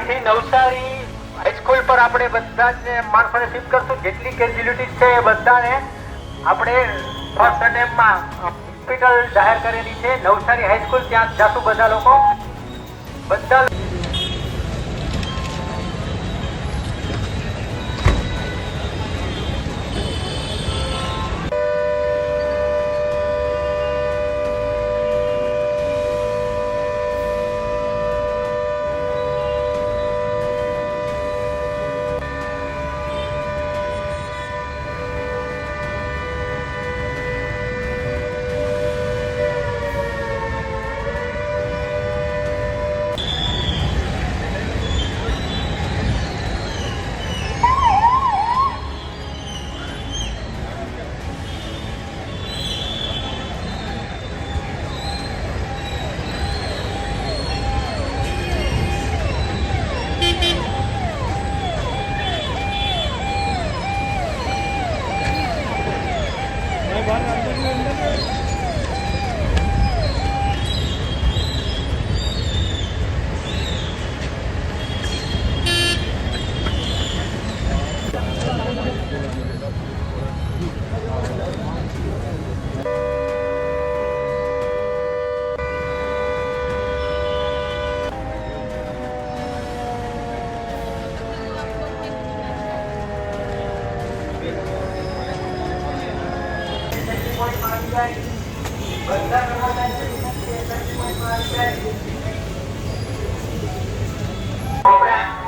અહીંથી નવસારી હાઈસ્કૂલ પર આપણે બધા જ માણસોને શિફ્ટ કરશું. જેટલી કેઝ્યુલિટીઝ છે એ બધાને આપણે ફર્સ્ટ એટેમ્પમાં હોસ્પિટલ જાહેર કરેલી છે. નવસારી હાઈસ્કૂલ ત્યાં જશું બધા લોકો. બધા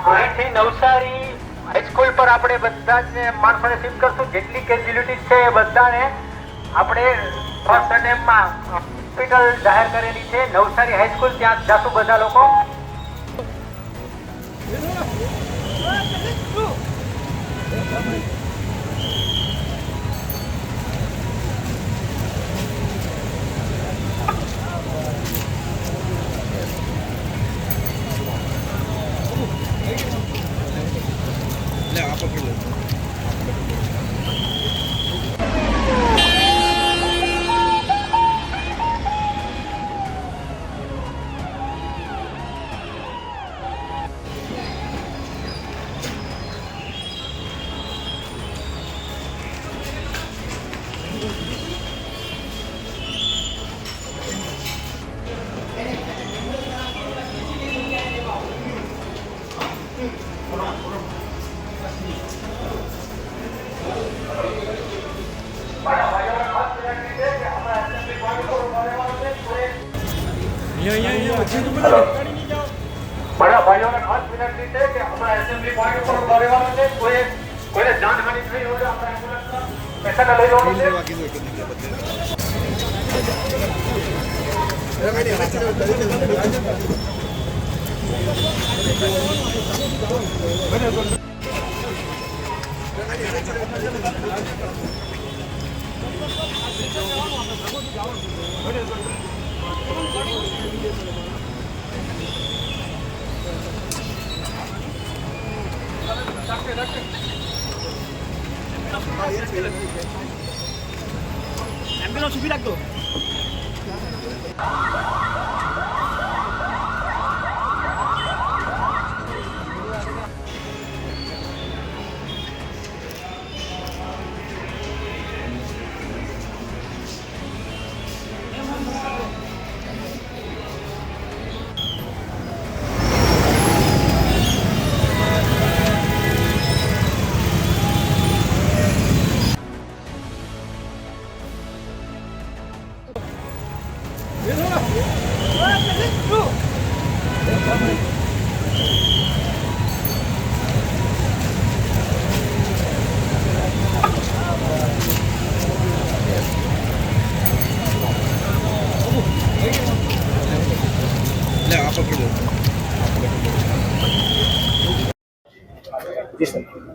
અહીંથી નવસારી હાઈસ્કૂલ પર આપણે બધા જ માણસોને શિફ્ટ કરશું. જેટલી કેઝ્યુલિટીઝ છે એ બધાને આપણે ફર્સ્ટ એટેમ્પમાં હોસ્પિટલ જાહેર કરેલી છે. નવસારી હાઈસ્કૂલ ત્યાં જશું બધા લોકો. बड़ा भाइयों ने खास विनंती है कि हमारा असेंबली पॉइंट पर उभा રહેવાનું છે. કોઈને જાનહાનિ થઈ હોય આપણે એમ્બ્યુલન્સના પેશન્ટને લઈ જવાનું एम्बुलेंस उभी रख दो.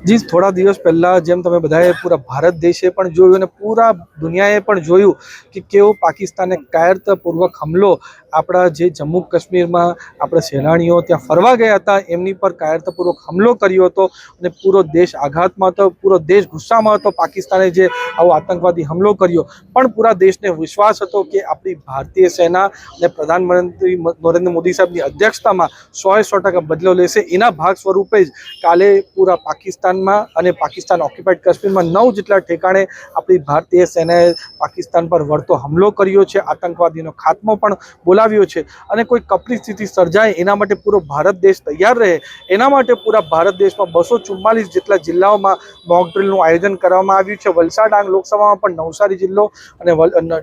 જી થોડા દિવસ પહેલાં જેમ તમે બધાએ પૂરા ભારત દેશે પણ જોયું અને પૂરા દુનિયાએ પણ જોયું કે કેવો પાકિસ્તાને કાયરતાપૂર્વક હુમલો આપણા જે જમ્મુ કાશ્મીરમાં આપણા સહેલાણીઓ ત્યાં ફરવા ગયા હતા એમની પર કાયરતાપૂર્વક હુમલો કર્યો હતો અને પૂરો દેશ આઘાતમાં હતો, પૂરો દેશ ગુસ્સામાં હતો પાકિસ્તાને જે આવો આતંકવાદી હુમલો કર્યો. પણ પૂરા દેશને વિશ્વાસ હતો કે આપણી ભારતીય સેના અને પ્રધાનમંત્રી નરેન્દ્ર મોદી સાહેબની અધ્યક્ષતામાં 100% બદલો લેશે. એના ભાગ સ્વરૂપે જ કાલે પૂરા પાકિસ્તાનમાં અને પાકિસ્તાન ઓક્યુપાઈડ કાશ્મીરમાં 9 જેટલા ઠેકાણે આપણી ભારતીય સેનાએ પાકિસ્તાન પર વળતો હુમલો કર્યો છે, આતંકવાદીનો ખાત્મો પણ બોલાવ્યો છે. અને કોઈ કપરી સ્થિતિ સર્જાય એના માટે પૂરો ભારત દેશ તૈયાર રહે એના માટે પૂરા ભારત દેશમાં 244 જેટલા જિલ્લાઓમાં મોક ડ્રિલનું આયોજન કરવામાં આવ્યું છે. વલસાડ ડાંગ લોકસભામાં પણ નવસારી જિલ્લો અને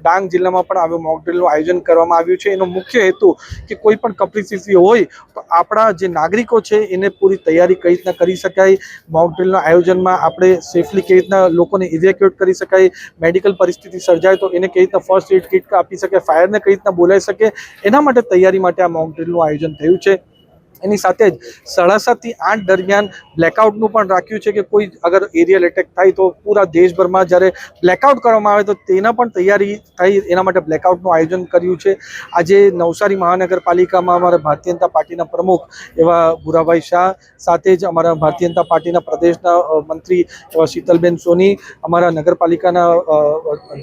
ડાંગ જિલ્લામાં પણ આવી મોક ડ્રિલનું આયોજન કરવામાં આવ્યું છે. એનો મુખ્ય હેતુ કે કોઈ પણ કપરી સ્થિતિ હોય તો આપણા જે નાગરિકો છે એને પૂરી તૈયારી કઈ રીતના કરી શકાય, મોક ડ્રિલના આયોજનમાં આપણે સેફલી કઈ રીતના લોકોને ઇવેક્યુએટ કરી શકાય, મેડિકલ પરિસ્થિતિ સર્જાય તો એને કઈ રીતના ફર્સ્ટ એડ કિટ આપી શકે, ફાયરને કઈ રીતના બોલાવી શકે, એના માટે તૈયારી માટે આ મોક ડ્રિલનું આયોજન થયું છે. એની સાથે જ 7:30 થી 8 દરમિયાન બ્લેકઆઉટનું પણ રાખ્યું છે કે કોઈ અગર એરિયલ એટેક થાય તો પૂરા દેશભરમાં જ્યારે બ્લેકઆઉટ કરવામાં આવે તો તેના પણ તૈયારી થાય એના માટે બ્લેકઆઉટનું આયોજન કર્યું છે. આજે નવસારી મહાનગરપાલિકામાં અમારા ભારતીય જનતા પાર્ટીના પ્રમુખ એવા ભૂરાભાઈ શાહ, સાથે જ અમારા ભારતીય જનતા પાર્ટીના પ્રદેશના મંત્રી એવા શીતલબેન સોની, અમારા નગરપાલિકાના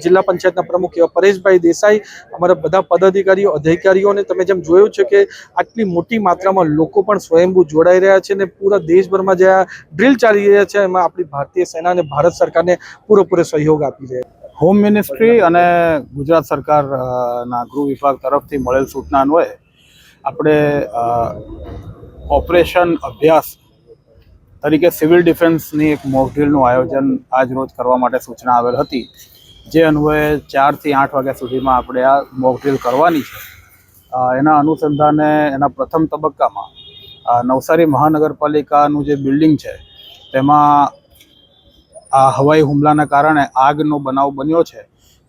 જિલ્લા પંચાયતના પ્રમુખ એવા પરેશભાઈ દેસાઈ, અમારા બધા પદાધિકારીઓ અધિકારીઓને તમે જેમ જોયું છે કે આટલી મોટી માત્રામાં લોકો પણ સ્વયંભૂ જોડાઈ રહ્યા છે અને પૂરા દેશભરમાં જે આ ડ્રિલ ચાલી રહ્યા છે એમાં આપણી ભારતીય સેના અને ભારત સરકારને પૂરેપૂરો સહયોગ આપી રહ્યા છે. હોમ મિનિસ્ટ્રી અને ગુજરાત સરકારના ગૃહ વિભાગ તરફથી મળેલ સૂચના અન્વયે આપણે ઓપરેશન અભ્યાસ તરીકે સિવિલ ડિફેન્સની એક મોક ડ્રિલનું આયોજન આજ રોજ કરવા માટે સૂચના આવેલ હતી, જે અન્વયે 4 થી 8 વાગ્યા સુધીમાં આપણે આ મોક ડ્રિલ કરવાની છે. એના અનુસંધાને એના પ્રથમ તબક્કામાં નવસારી મહાનગરપાલિકાનું જે બિલ્ડિંગ છે તેમાં આ હવાઈ હુમલાના કારણે આગનો બનાવ બન્યો છે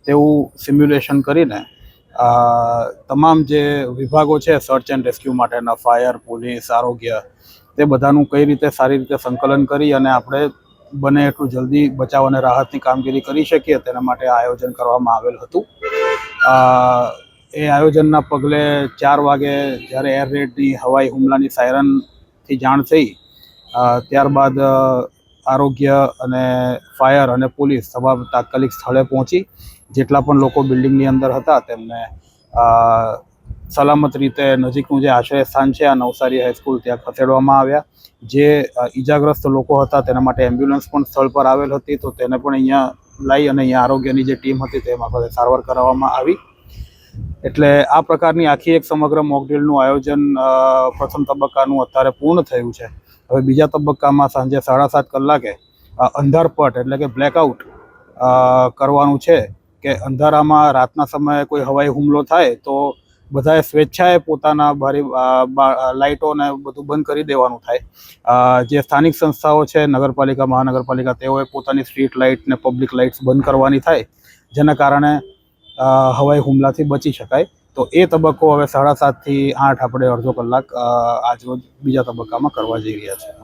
તેવું સિમ્યુલેશન કરીને તમામ જે વિભાગો છે સર્ચ એન્ડ રેસ્ક્યુ માટેના, ફાયર, પોલીસ, આરોગ્ય, તે બધાનું કઈ રીતે સારી રીતે સંકલન કરી અને આપણે બને એટલું જલ્દી બચાવ અને રાહતની કામગીરી કરી શકીએ તેના માટે આયોજન કરવામાં આવેલ હતું. એ આયોજનના પગલે 4 વાગે જ્યારે એર રેડની હવાઈ હુમલાની સાયરનથી જાણ થઈ ત્યારબાદ આરોગ્ય અને ફાયર અને પોલીસ તમામ તાત્કાલિક સ્થળે પહોંચી જેટલા પણ લોકો બિલ્ડિંગની અંદર હતા તેમને સલામત રીતે નજીકનું જે આશ્રય સ્થાન છે આ નવસારી હાઈસ્કૂલ ત્યાં ખસેડવામાં આવ્યા. જે ઈજાગ્રસ્ત લોકો હતા તેના માટે એમ્બ્યુલન્સ પણ સ્થળ પર આવેલ હતી તો તેને પણ અહીંયા લાવી અને અહીંયા આરોગ્યની જે ટીમ હતી તે મારફતે સારવાર કરાવવામાં આવી. એટલે આ પ્રકારની આખી એક સમગ્ર મોક ડ્રિલનું આયોજન પ્રથમ તબક્કાનું અત્યારે પૂર્ણ થયું છે. હવે બીજા તબક્કામાં સાંજે 7:30 કલાકે અંધારપટ એટલે કે બ્લેકઆઉટ કરવાનું છે કે અંધારામાં રાતના સમયે કોઈ હવાઈ હુમલો થાય તો બધાએ સ્વેચ્છાએ પોતાના લાઇટો ને બધું બંધ કરી દેવાનું થાય. જે સ્થાનિક સંસ્થાઓ છે નગરપાલિકા, મહાનગરપાલિકા, તેઓએ પોતાની સ્ટ્રીટ લાઇટ ને પબ્લિક લાઇટ્સ બંધ કરવાની થાય જેના કારણે હવાઈ હુમલાથી બચી શકાય. તો એ તબક્કો હવે 7:30 થી 8 આપણે અડધો કલાક આજરોજ બીજા તબક્કામાં કરવા જઈ રહ્યા છીએ.